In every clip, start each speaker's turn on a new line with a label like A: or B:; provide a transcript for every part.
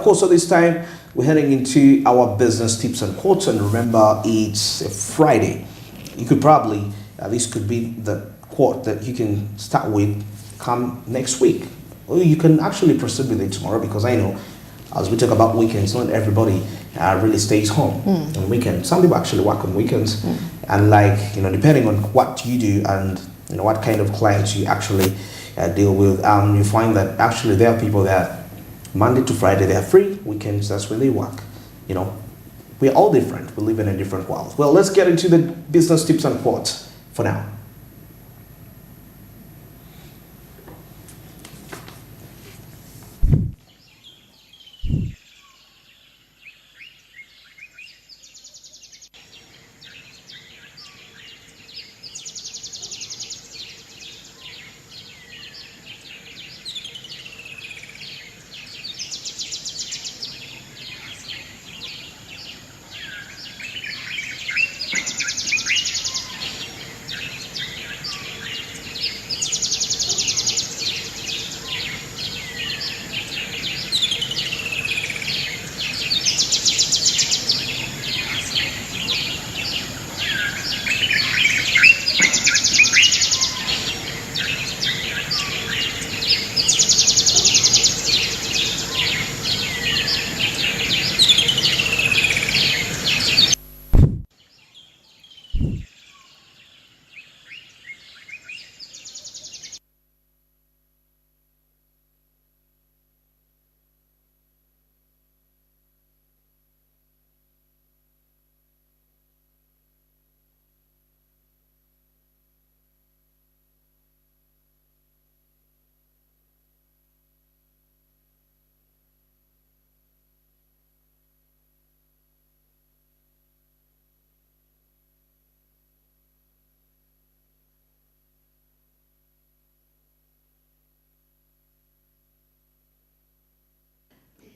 A: course, at this time, we're heading into our business tips and quotes. And remember, it's a Friday. You could probably, this could be the quote that you can start with come next week. Or you can actually proceed with it tomorrow, because I know as we talk about weekends, not everybody really stays home on weekends. Some people actually work on weekends. And depending on what you do and what kind of clients you actually deal with, you find that actually there are people that Monday to Friday they are free, weekends that's when they work. We're all different. We live in a different world. Well, let's get into the business tips and quotes for now.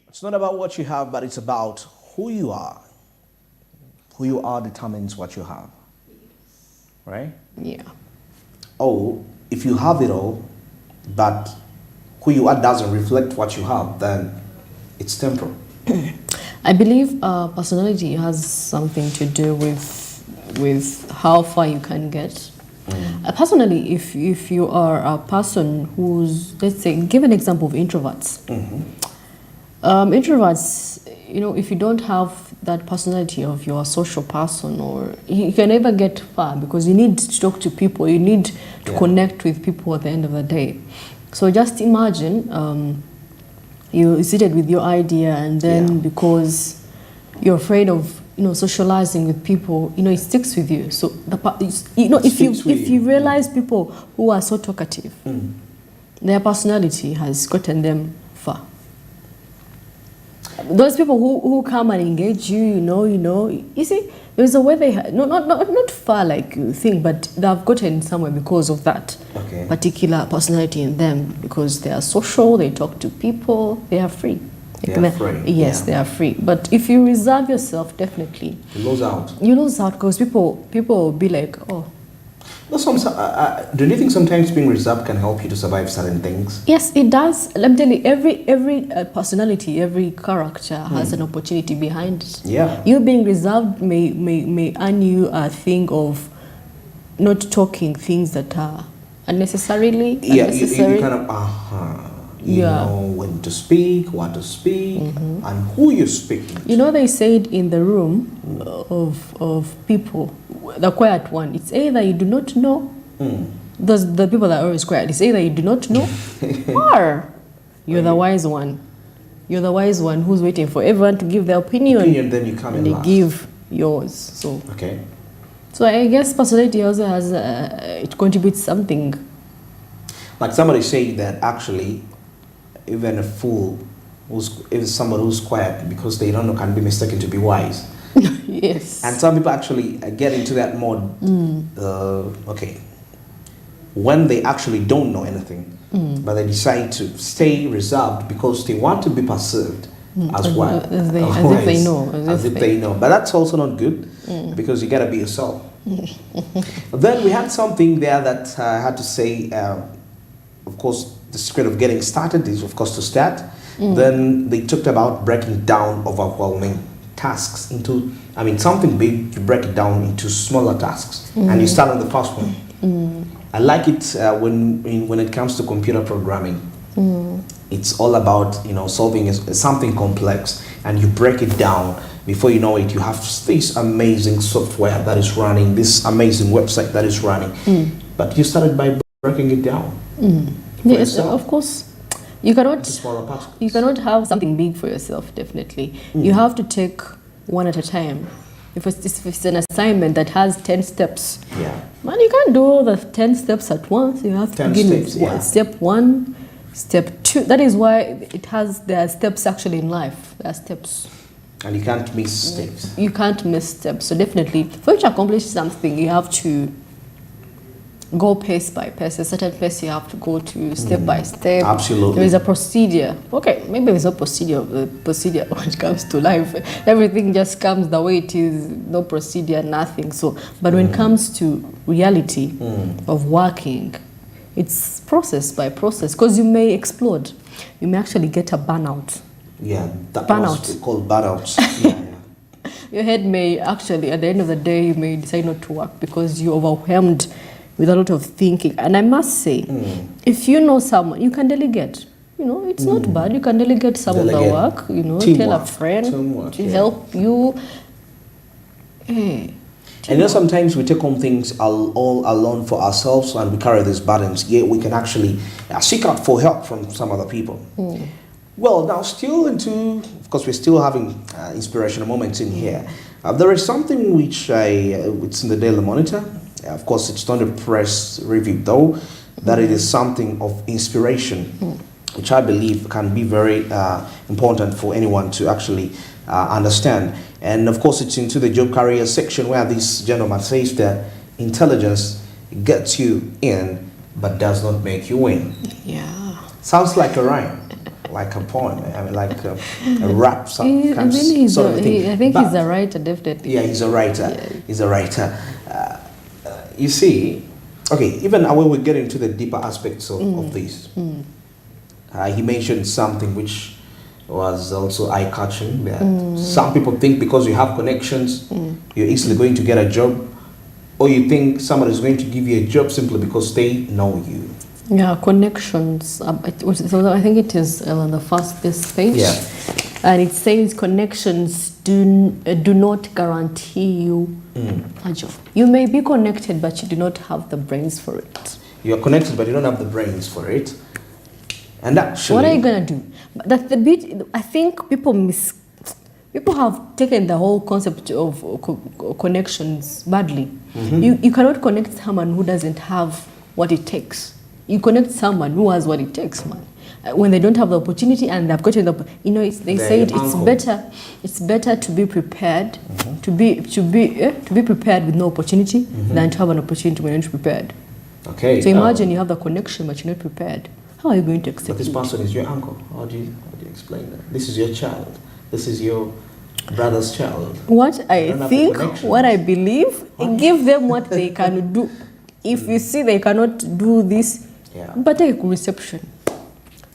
A: It's not about what you have, but it's about who you are. Who you are determines what you have. Right?
B: Yeah.
A: Oh, if you have it all, but who you are doesn't reflect what you have, then it's temporal.
B: I believe personality has something to do with how far you can get. Personally, if you are a person who's, let's say, give an example of introverts. Introverts, if you don't have that personality of your social person, or you can never get far, because you need to talk to people, you need to connect with people at the end of the day. So just imagine you're seated with your idea, and then because you're afraid of socializing with people, it sticks with you. So if you realize people who are so talkative, their personality has gotten them far. Those people who come and engage you, you see, there's a way they not far like you think, but they've gotten somewhere because of that particular personality in them, because they are social, they talk to people, they are free.
A: They are free.
B: Yes, they are free. But if you reserve yourself, definitely
A: you lose out.
B: You lose out, because people will be like, oh.
A: Do you think sometimes being reserved can help you to survive certain things?
B: Yes, it does. Let me tell you, every personality, every character has an opportunity behind it.
A: Yeah.
B: You being reserved may earn you a thing of not talking things that are unnecessarily unnecessary.
A: You kind of you know when to speak, what to speak, and who you're speaking to.
B: They said in the room of people, the quiet one, it's either you do not know, the people that are always quiet, it's either you do not know, or you're the wise one. You're the wise one who's waiting for everyone to give their opinion.
A: Then you come in
B: and
A: last.
B: They give yours. So
A: okay.
B: So I guess personality also has it contributes something.
A: Like somebody saying that actually, even a fool is somebody who's quiet because they don't know can be mistaken to be wise.
B: Yes.
A: And some people actually get into that mode. When they actually don't know anything, but they decide to stay reserved because they want to be perceived as well.
B: As if they know.
A: As if they know. But that's also not good because you gotta be yourself. Then we had something there that I had to say. Of course, the secret of getting started is, of course, to start. Then they talked about breaking down overwhelming tasks into, something big, you break it down into smaller tasks, and you start on the first one. I like it when it comes to computer programming. It's all about solving something complex, and you break it down. Before you know it, you have this amazing software that is running, this amazing website that is running. But you started by breaking it down.
B: Yes, of course. You cannot have something big for yourself, definitely. You have to take one at a time. If it's an assignment that has 10 steps, man, you can't do all the 10 steps at once. You have to begin with step 1, step 2. That is why there are steps actually in life. There are steps.
A: And you can't miss steps.
B: You can't miss steps. So definitely, for you to accomplish something, you have to go pace by pace. A certain pace you have to go to step by step.
A: Absolutely.
B: There is a procedure. Okay, maybe there's no procedure when it comes to life. Everything just comes the way it is. No procedure, nothing. So, but when it comes to reality of working, it's process by process, because you may explode. You may actually get a burnout.
A: Yeah, that was called burnouts.
B: Your head may actually, at the end of the day, you may decide not to work because you're overwhelmed with a lot of thinking. And I must say, if you know someone, you can delegate. It's not bad. You can delegate some of the work.
A: Teamwork.
B: Tell a friend to help you. Hey.
A: And sometimes we take on things all alone for ourselves, and we carry these burdens. Yet we can actually seek out for help from some other people. Well, now of course, we're still having inspirational moments in here. There is something which it's in the Daily Monitor. Of course, it's not a press review, though, that it is something of inspiration, which I believe can be very important for anyone to actually understand. And of course, it's into the job career section, where this gentleman says that intelligence gets you in, but does not make you win.
B: Yeah.
A: Sounds like a rhyme. Like a poem, like a rap song.
B: I think he's a writer, definitely.
A: Yeah, he's a writer.
B: Yeah.
A: He's a writer. You see, okay, even when we get into the deeper aspects of this, he mentioned something which was also eye-catching. That some people think because you have connections, you're easily going to get a job, or you think somebody is going to give you a job simply because they know you.
B: Yeah, connections. So I think it is on the first page.
A: Yeah.
B: And it says connections do not guarantee you a job. You may be connected, but you do not have the brains for it.
A: You're connected, but you don't have the brains for it. And actually,
B: what are you gonna do? That's the bit. I think people have taken the whole concept of connections badly. You cannot connect someone who doesn't have what it takes. You connect someone who has what it takes, man. When they don't have the opportunity and they've gotten they say it's better to be prepared, to be prepared with no opportunity than to have an opportunity when you're not prepared.
A: Okay.
B: So imagine you have the connection but you're not prepared. How are you going to accept it?
A: But this person is your uncle. How do you explain that? This is your child. This is your brother's child.
B: What I think, what I believe, give them what they can do. If you see they cannot do this, but take reception.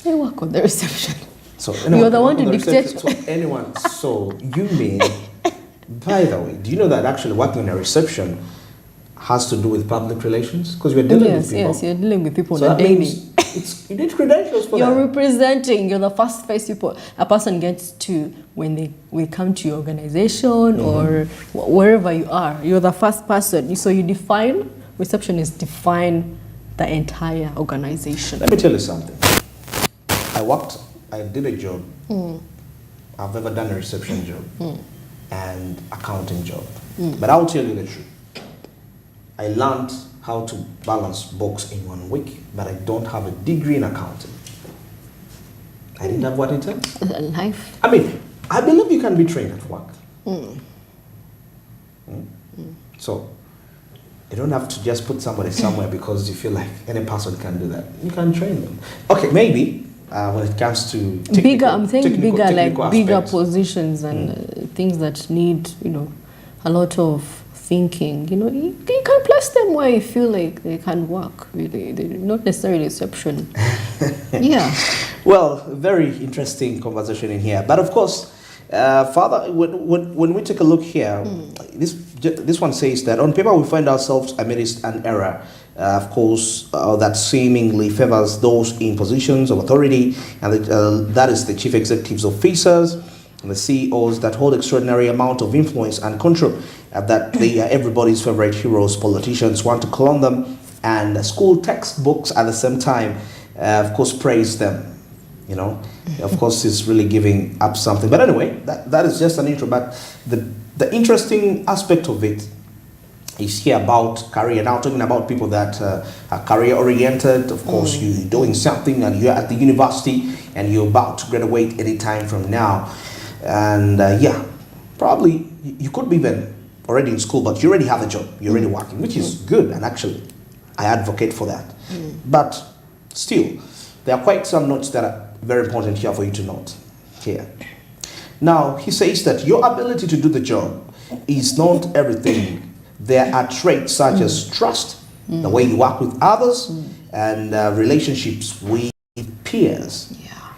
B: They work on the reception.
A: So
B: you're the one to dictate.
A: So you mean, by the way, do you know that actually working on a reception has to do with public relations? Because you're dealing with people.
B: Yes, you're dealing with people
A: so
B: on a daily.
A: You need credentials for that.
B: You're representing. You're the first face a person gets to when we come to your organization or wherever you are. You're the first person. So you define. Receptionists define the entire organization.
A: Let me tell you something. I did a job. I've ever done a reception job and accounting job. But I'll tell you the truth. I learned how to balance books in 1 week, but I don't have a degree in accounting. I didn't have what it takes.
B: Life.
A: I believe you can be trained at work. So, you don't have to just put somebody somewhere because you feel like any person can do that. You can train them. Okay, maybe when it comes to bigger
B: positions and things that need, a lot of thinking. You can place them where you feel like they can work. Really, not necessarily reception. Yeah.
A: Well, very interesting conversation in here. But of course, Father, when we take a look here, this one says that on paper we find ourselves amidst an era, of course, that seemingly favors those in positions of authority, and that is the chief executives officers and the CEOs that hold extraordinary amount of influence and control, that they are everybody's favorite heroes. Politicians want to clone them, and school textbooks at the same time, of course, praise them. You know, of course, it's really giving up something. But anyway, that is just an intro. But the interesting aspect of it is here about career. Now, talking about people that are career oriented. Of course, you're doing something and you're at the university and you're about to graduate any time from now. And yeah, probably you could be even already in school, but you already have a job. You're already working, which is good. And actually, I advocate for that. But still, there are quite some notes that are very important here for you to note here. Now, he says that your ability to do the job is not everything. There are traits such as trust, the way you work with others, and relationships with peers.
B: Yeah.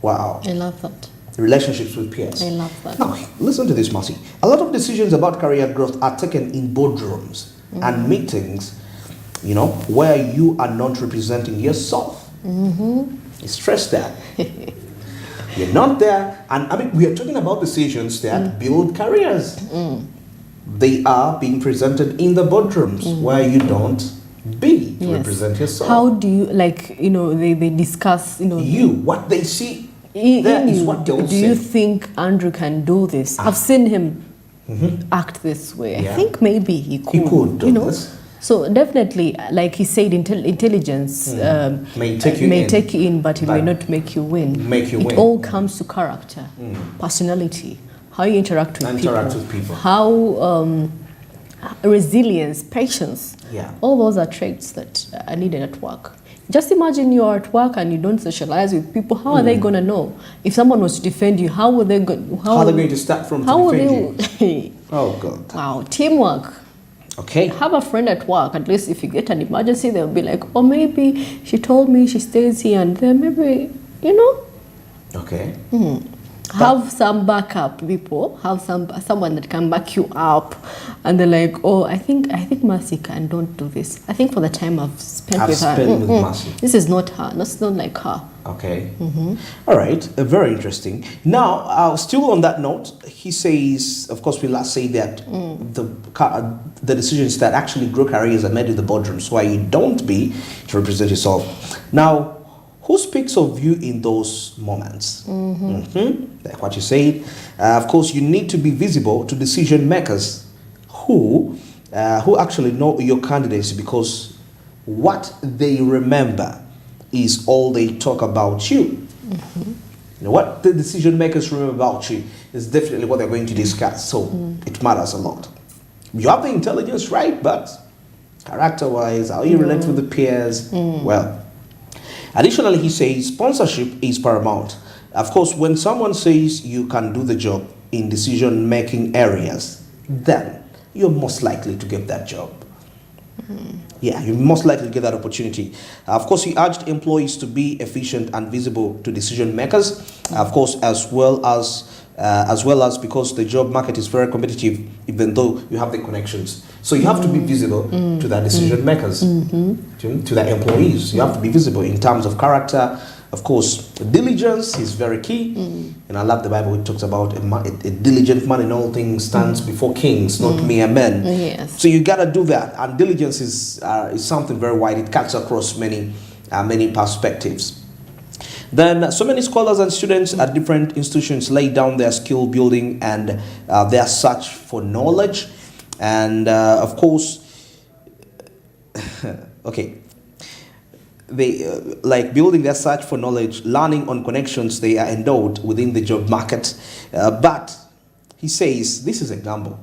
A: Wow.
B: I love that.
A: Relationships with peers.
B: I love that.
A: Now, listen to this, Mercy. A lot of decisions about career growth are taken in boardrooms and meetings, you know, where you are not representing yourself. Stress that. You're not there. And I mean, we are talking about decisions that build careers. They are being presented in the boardrooms where you don't be to represent yourself.
B: How do you, like, you know, they discuss, you know.
A: What they see there is what they'll say.
B: Do you think Andrew can do this? I've seen him act this way.
A: Yeah.
B: I think maybe he could.
A: He could do
B: you know?
A: this.
B: So definitely, like he said, intelligence
A: may take you in,
B: but it may not make you win. It all comes to character, personality, how you interact with people, how resilience, patience.
A: Yeah.
B: All those are traits that are needed at work. Just imagine you're at work and you don't socialize with people. How are they going to know? If someone was to defend you, how are they going
A: to start from to defend you? Oh, God.
B: Wow, teamwork.
A: Okay.
B: Have a friend at work. At least if you get an emergency, they'll be like, oh, maybe she told me she stays here and there. Maybe, you know.
A: Okay.
B: Have some backup people. Have someone that can back you up. And they're like, oh, I think Mercy can. Don't do this. I think for the time I've spent with her.
A: Mercy.
B: This is not her. That's not like her.
A: Okay. All right. Very interesting. Now, still on that note, he says, of course, we last say that the decisions that actually grow careers are made in the boardrooms where you don't be to represent yourself. Now, who speaks of you in those moments? Like what you said. Of course, you need to be visible to decision makers who actually know your candidates, because what they remember is all they talk about you. You know, what the decision makers remember about you is definitely what they're going to discuss. So it matters a lot. You have the intelligence, right? But character-wise, how you relate with the peers, well. Additionally, he says sponsorship is paramount. Of course, when someone says you can do the job in decision-making areas, then you're most likely to get that job. Yeah, you most likely get that opportunity. Of course, he urged employees to be efficient and visible to decision makers. Of course, as well as because the job market is very competitive, even though you have the connections. So you have to be visible to the decision makers, to the employees. You have to be visible in terms of character. Of course, diligence is very key. And I love the Bible. It talks about a diligent man in all things stands before kings, not mere men.
B: Yes.
A: So you got to do that. And diligence is something very wide. It cuts across many perspectives. Then so many scholars and students at different institutions lay down their skill building and their search for knowledge. And of course, okay, they like building their search for knowledge, learning on connections they are endowed within the job market. But he says this is a gamble.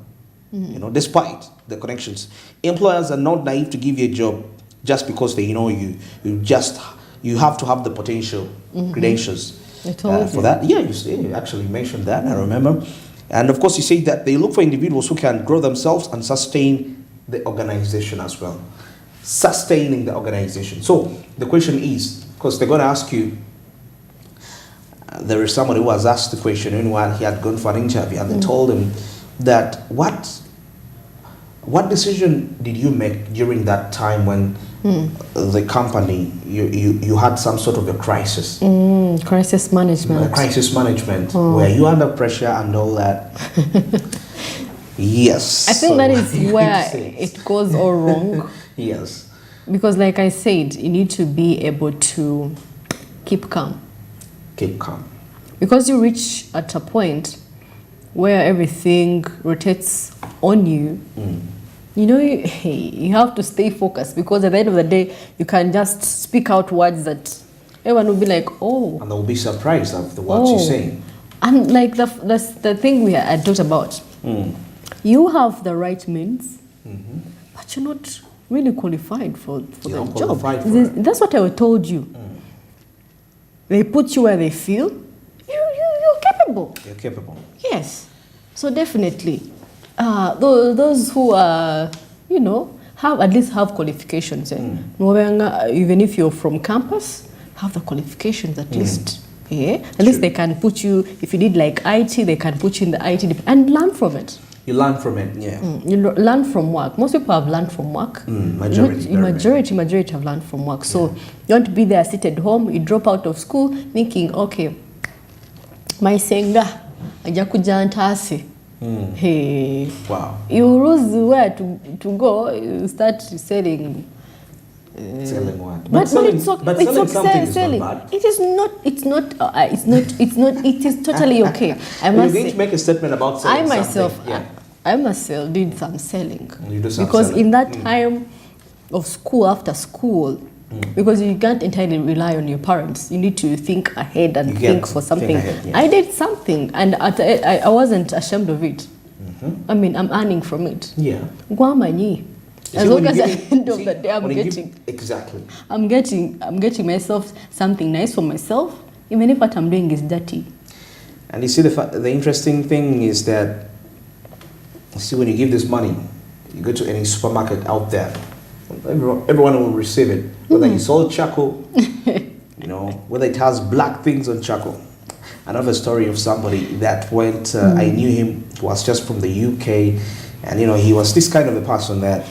A: You know, despite the connections, employers are not naive to give you a job just because they know you. You have to have the potential credentials for that. Yeah, you actually mentioned that. I remember. And of course, you say that they look for individuals who can grow themselves and sustain the organization as well. Sustaining the organization. So the question is, because they're going to ask you, there is somebody who was asked the question while he had gone for an interview, and they told him that what decision did you make during that time when the company you had some sort of a crisis?
B: Crisis management.
A: Crisis management. Were you under pressure and all that? Yes.
B: I think that is where it goes all wrong.
A: Yes.
B: Because like I said, you need to be able to keep calm.
A: Keep calm.
B: Because you reach at a point where everything rotates on you, you know, you have to stay focused, because at the end of the day, you can just speak out words that everyone will be like, oh.
A: And they'll be surprised of the words you're saying.
B: And like the thing we had talked about, you have the right means, but you're not really qualified for the job. That's what I told you. They put you where they feel you're capable.
A: You're capable.
B: Yes. So definitely, those who are, you know, at least have qualifications. Even if you're from campus, have the qualifications at least. Yeah. At least they can put you, if you need like IT, they can put you in the IT and learn from it.
A: You learn from it, yeah.
B: You learn from work. Most people have learned from work. Majority have learned from work. So you want to be there, sit at home, you drop out of school thinking, okay, my senga, ajakuja ntasi. Hey.
A: Wow.
B: You lose where to go, you start selling.
A: Selling what?
B: But selling
A: something
B: selling.
A: Is not bad.
B: It is totally okay.
A: You're going to make a statement about selling
B: I myself did some selling.
A: You do some
B: because
A: selling.
B: In that time of school, after school, because you can't entirely rely on your parents, you need to think ahead and think for something. I did something, and I wasn't ashamed of it. I mean, I'm earning from it.
A: Yeah.
B: Guamanyi. As long as at the end of the day, I'm getting myself something nice for myself, even if what I'm doing is dirty.
A: And you see, the interesting thing is that, see, when you give this money, you go to any supermarket out there, everyone will receive it. Whether you sold charcoal, you know, whether it has black things on charcoal. Another story of somebody that went, I knew him, he was just from the UK, and you know, he was this kind of a person that,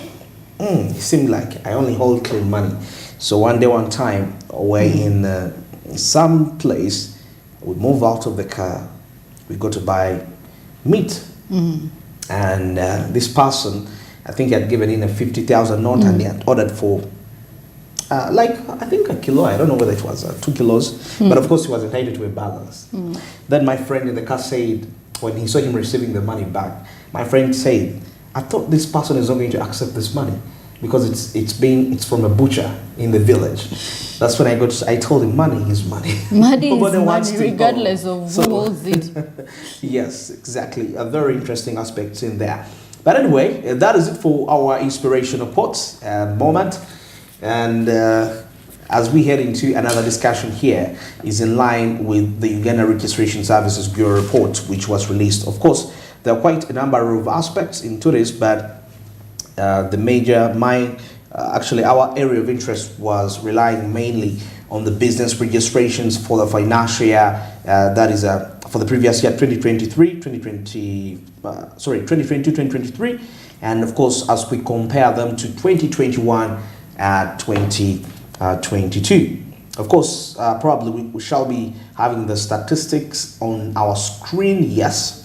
A: it seemed like I only hold clean money. So one time, we're in some place, we move out of the car, we go to buy meat. And this person, I think he had given in a 50,000 note, and he had ordered for, I think a kilo. I don't know whether it was 2 kilos, but of course he was entitled to a balance. Then my friend in the car said, when he saw him receiving the money back, my friend said, I thought this person is not going to accept this money because it's from a butcher in the village. That's when I told him money is money.
B: Money is money, regardless of who holds it.
A: Yes, exactly. A very interesting aspect in there. But anyway, that is it for our inspirational quotes moment. And as we head into another discussion here, is in line with the Uganda Registration Services Bureau report, which was released. Of course, there are quite a number of aspects into this, but actually our area of interest was relying mainly on the business registrations for the financial year, that is for the previous year 2022-2023, and of course as we compare them to 2021-2022. Of course, probably we shall be having the statistics on our screen. Yes,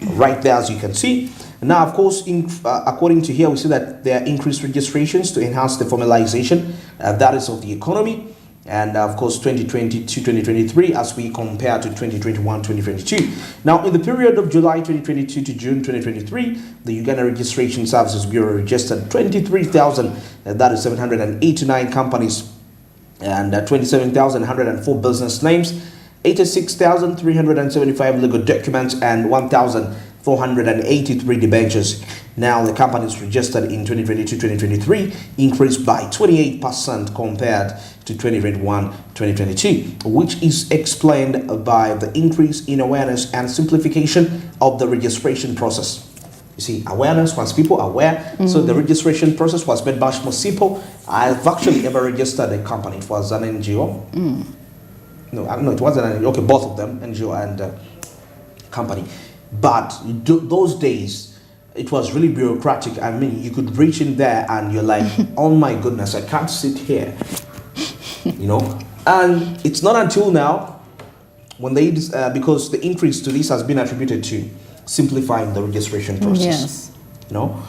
A: right there, as you can see. Now, of course, according to here, we see that there are increased registrations to enhance the formalization, that is of the economy. And of course, 2022-2023, as we compare to 2021-2022. Now, in the period of July 2022 to June 2023, the Uganda Registration Services Bureau registered 23,789 companies and 27,104 business names, 86,375 legal documents, and 1,483 debentures. Now, the companies registered in 2022-2023 increased by 28% compared to 2021-2022, which is explained by the increase in awareness and simplification of the registration process. You see, awareness, once people are aware, so the registration process was made much more simple. I've actually ever registered a company. It was an NGO. No, it wasn't an NGO. Okay, both of them, NGO and company. But those days, it was really bureaucratic. I mean, you could reach in there and you're like, oh my goodness, I can't sit here. You know? And it's not until now, when they, because the increase to this has been attributed to simplifying the registration process.
B: Yes.
A: You know?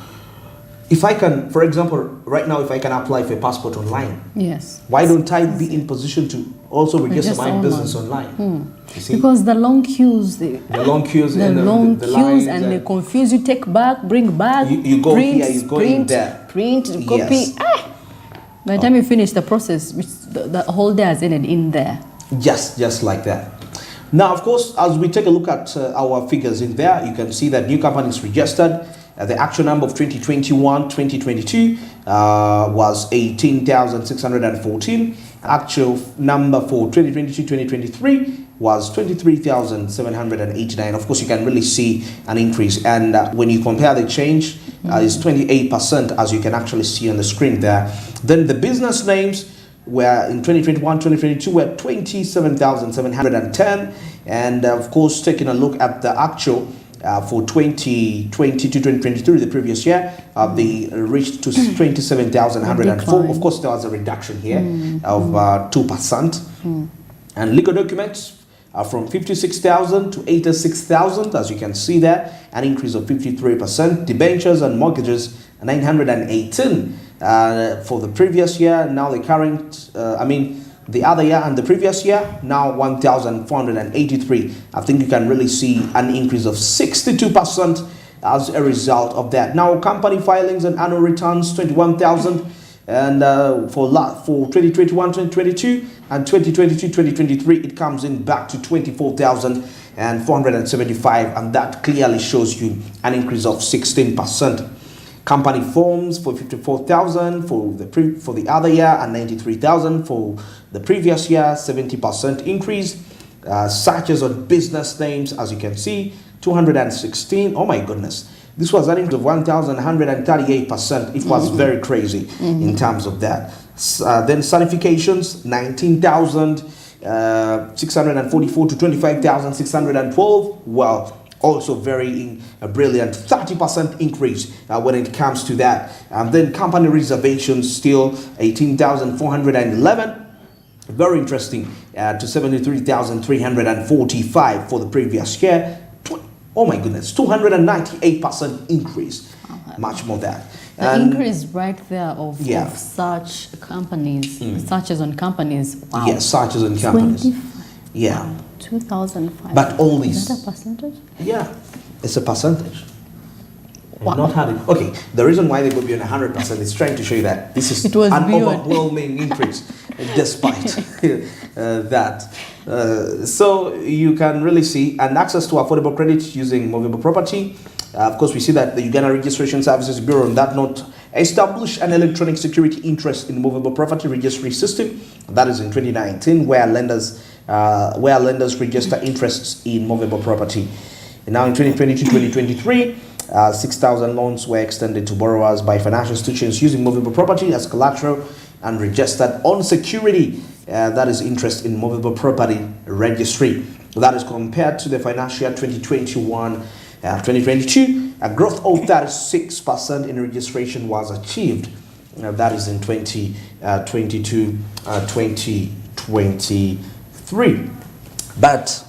A: If I can, for example, right now, if I can apply for a passport online,
B: yes,
A: why don't I be in position to also register my business online? You see?
B: Because the long queues, the
A: long queues,
B: and the lines and they confuse you. Take back, bring back.
A: You go
B: print,
A: here, you go
B: print,
A: in there.
B: Print, copy.
A: Yes.
B: By the time you finish the process, which the whole day has ended in there.
A: Just like that. Now, of course, as we take a look at our figures in there, you can see that new companies registered. The actual number of 2021-2022 was 18,614. Actual number for 2022-2023 was 23,789. Of course, you can really see an increase. And when you compare the change, it's 28%, as you can actually see on the screen there. Then the business names were in 2021-2022 were 27,710. And of course, taking a look at the actual for 2022-2023, the previous year, they reached to 27,104. Of course, there was a reduction here of 2%. And legal documents are from 56,000 to 86,000, as you can see there, an increase of 53%. Debentures and mortgages, 918 for the previous year. Now the current, the other year and the previous year, now 1,483. I think you can really see an increase of 62% as a result of that. Now, company filings and annual returns, 21,000. And for 2021-2022 and 2022-2023, it comes in back to 24,475. And that clearly shows you an increase of 16%. Company forms for 54,000 for the other year and 93,000 for the previous year, 70% increase. Searches on business names, as you can see, 216. Oh my goodness, this was an increase of 1,138%. It was very crazy in terms of that. Then certifications, 19,644 to 25,612. Well, also very brilliant, 30% increase when it comes to that. And then company reservations, still 18,411. Very interesting, to 73,345 for the previous year. Oh my goodness, 298% increase, much more that.
B: The increase right there of such companies, searches on companies. Wow.
A: Yes, searches on companies.
B: 25.
A: Yeah.
B: Wow. 2,500.
A: But all these.
B: Is that a percentage?
A: Yeah, it's a percentage.
B: Wow.
A: Not having. Okay, the reason why they would be on 100% is trying to show you that this is an overwhelming increase, despite that. So you can really see, and access to affordable credit using movable property. Of course, we see that the Uganda Registration Services Bureau, on that note, established an electronic security interest in movable property registry system. That is in 2019, where lenders register interests in movable property. And now in 2022-2023, 6,000 loans were extended to borrowers by financial institutions using movable property as collateral and registered on security. That is interest in movable property registry. That is compared to the financial year 2021-2022. A growth of 36% in registration was achieved. That is in 2022-2023. But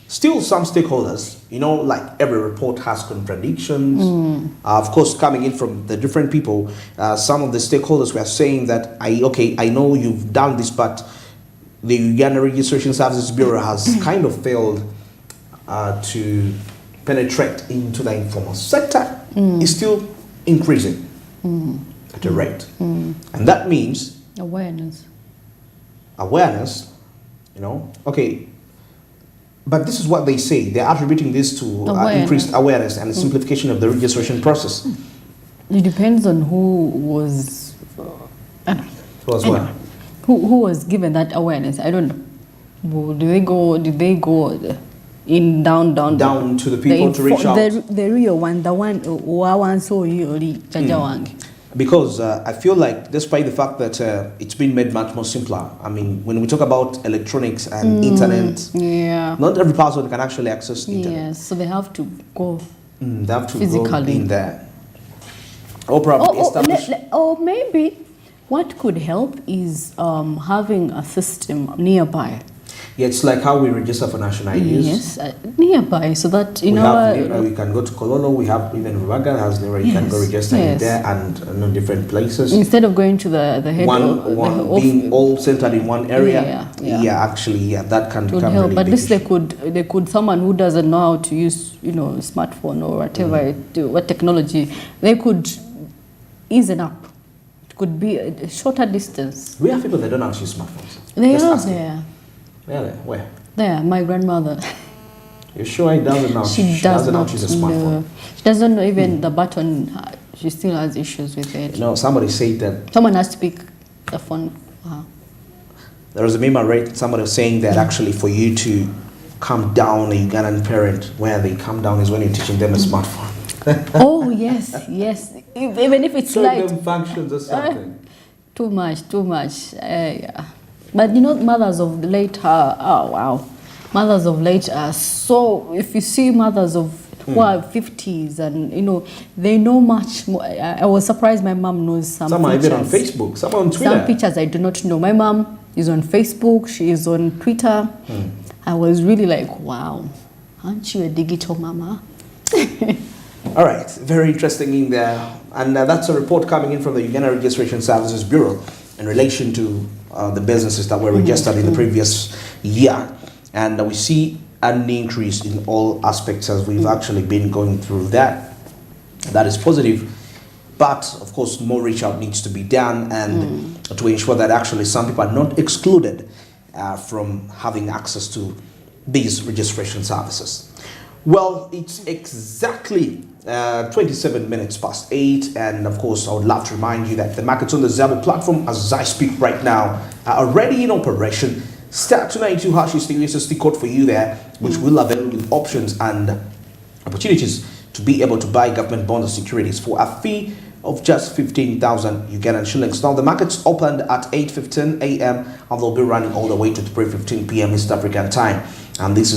A: still some stakeholders, like every report has contradictions. Of course, coming in from the different people, some of the stakeholders were saying that, I know you've done this, but the Uganda Registration Services Bureau has kind of failed to penetrate into the informal sector. It's still increasing at a rate. And that means
B: awareness,
A: okay. But this is what they say. They're attributing this to increased awareness and simplification of the registration process.
B: It depends on who was... Who was given that awareness? I don't know. Did they go in down
A: to the people to reach out?
B: The real one, the one who saw you,
A: Because I feel like, despite the fact that it's been made much more simpler, I mean, when we talk about electronics and internet,
B: Yeah.
A: not every person can actually access the internet.
B: Yes. So they have to go
A: They have to go
B: physically
A: in there. Or probably establish.
B: or maybe what could help is having a system nearby.
A: Yeah, it's like how we register for national IDs.
B: Yes, nearby, so that in
A: We
B: our
A: have, we can go to Kololo, we have even Rubaga has NERA, you can go
B: Yes,
A: register in
B: yes.
A: there and different places.
B: instead of going to the head
A: Being all centered in one area.
B: Yeah.
A: Actually, that can
B: would
A: become
B: help.
A: really
B: But at
A: big
B: least
A: issue.
B: they could someone who doesn't know how to use smartphone or whatever what technology, they could ease it up. It could be a shorter distance.
A: We have people that don't know how to use smartphones.
B: They
A: Just
B: are
A: ask them.
B: there.
A: Really? Where?
B: There, my grandmother.
A: You're sure it doesn't know?
B: She does
A: doesn't know
B: not
A: how to use a smartphone.
B: know. She doesn't know even the button. She still has issues with it.
A: Somebody said that
B: Someone has to pick the phone for her.
A: there was a meme I read, somebody was saying that actually for you to calm down a Ugandan parent, where they calm down is when you're teaching them a smartphone.
B: Oh yes, yes. Even if it's
A: Showing
B: light.
A: them functions or something.
B: Too much. Yeah. But mothers of late are, oh wow, mothers of late are so, if you see mothers of who are 50s and, they know much more. I was surprised my mom knows some
A: are
B: features.
A: even on Facebook, some on Twitter.
B: Some features I do not know. My mom is on Facebook, she is on Twitter. I was really like, wow, aren't you a digital mama?
A: All right, very interesting in there. And that's a report coming in from the Uganda Registration Services Bureau in relation to the businesses that were registered in the previous year. And we see an increase in all aspects as we've actually been going through that. That is positive. But, of course, more reach out needs to be done and to ensure that actually some people are not excluded from having access to these registration services. Well, it's exactly 27 minutes past 8, and of course I would love to remind you that the markets on the Zabo platform as I speak right now are already in operation. Star292 hash is the USSD code for you there, which will avail you with options and opportunities to be able to buy government bonds and securities for a fee of just 15,000 Ugandan shillings. Now the markets opened at 8:15 a.m. and they'll be running all the way to 3:15 p.m. East African time. And this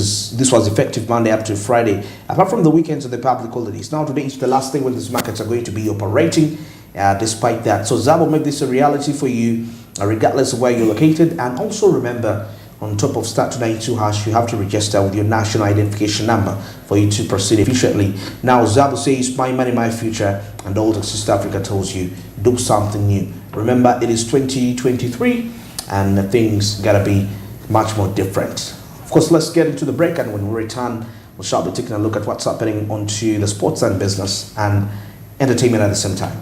A: was effective Monday up to Friday, apart from the weekends and the public holidays. Now today is the last day when these markets are going to be operating, despite that. So Zabo made this a reality for you, regardless of where you're located. And also remember, on top of Star292 hash, you have to register with your national identification number for you to proceed efficiently. Now Zabo says, my money, my future, and all that East Africa tells you, do something new. Remember, it is 2023 and things gotta be much more different. Of course, let's get into the break, and when we return, we shall be taking a look at what's happening onto the sports and business and entertainment at the same time.